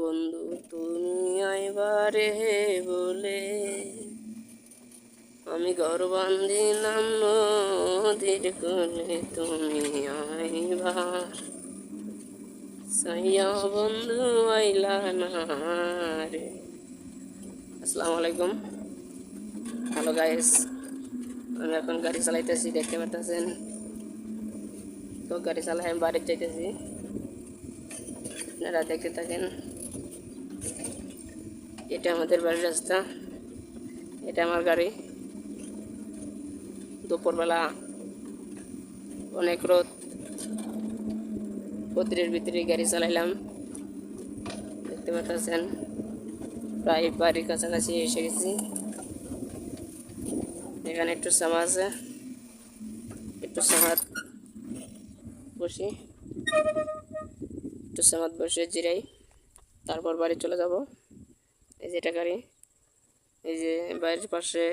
বন্ধু তুমি আইবারে বলে আমি ঘর বান্ধিলাম নদীর কোলে, তুমি আইবার সাইয়া বন্ধু আইলা না রে। আসসালামু আলাইকুম। হ্যালো গাইস, আমি এখন গাড়ি চালাইতেছি, দেখতে পাচ্ছেন। তো গাড়ি চালাই আমি বাড়ি যাইতেছি, আপনারা দেখতে থাকেন। এটা আমাদের বাড়ির রাস্তা, এটা আমার গাড়ি। দুপুরবেলা অনেক রোদ, রোদ্রের ভিতরে গাড়ি চালাইলাম, দেখতে পাচ্ছেন। প্রায় বাড়ির কাছাকাছি এসে গেছি। এখানে একটু সামা আছে, একটু সামাত বসি, একটু সামাত বসে জিরাই, তারপর বাড়ি চলে যাব। এই যে এটা গাড়ি, এই যে বাড়ির পাশে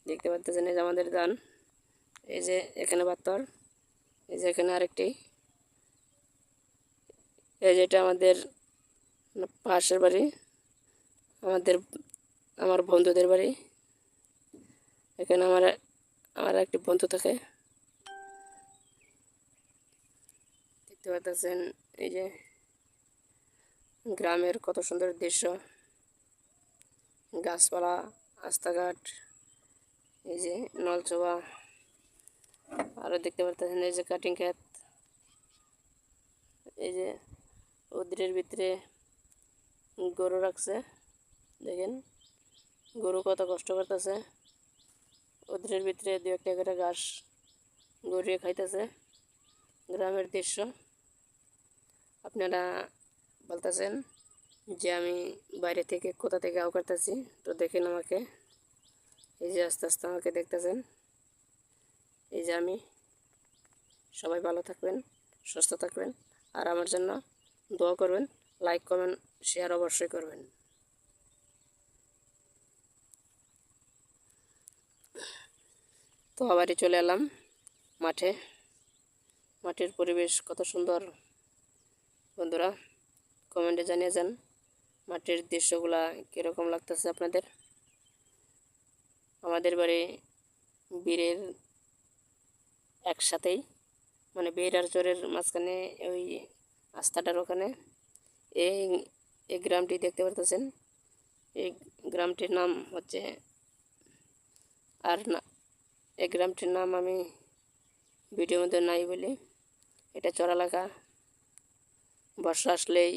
দেখতে পাচ্ছেন, এই যে আমাদের ধান, এই যে এখানে পাথর, এই যে এখানে আরেকটি, এই যে এটা আমাদের পাশের বাড়ি, আমার বন্ধুদের বাড়ি। এখানে আমার একটি বন্ধু থাকে, দেখতে পাচ্ছেন। এই যে গ্রামের কত সুন্দর দৃশ্য, গাছপালা, রাস্তাঘাট, এই যে নলচোবা, আরও দেখতে পাচ্ছেন এই যে কাটিং ক্ষেত। এই যে রোদ্রের ভিতরে গরু রাখছে, দেখেন গরু কত কষ্ট করতেছে। রোদ্রের ভিতরে দু একটা করে ঘাস গড়িয়ে খাইতেছে। গ্রামের দৃশ্য। আপনারা বলতেছেন যে আমি বাইরে থেকে কোথা থেকে আও করতেছি, তো দেখেন আমাকে। এই যে আস্তে আস্তে আমাকে দেখতেছেন। এই যে আমি, সবাই ভালো থাকবেন, সুস্থ থাকবেন, আর আমার জন্য দোয়া করবেন। লাইক কমেন্ট শেয়ার অবশ্যই করবেন। তো আবারই চলে এলাম মাঠে। মাঠের পরিবেশ কত সুন্দর, বন্ধুরা কমেন্টে জানিয়ে যান মাঠের দৃশ্যগুলা কীরকম লাগতেছে আপনাদের। আমাদের বাড়ি বীরের একসাথেই, মানে বীর আর চরের মাঝখানে, ওই রাস্তাটার ওখানে এই এই গ্রামটি দেখতে পারতেছেন। এই গ্রামটির নাম হচ্ছে, আর না, এই গ্রামটির নাম আমি ভিডিওর মধ্যে নাই বলি। এটা চর এলাকা, বর্ষা আসলেই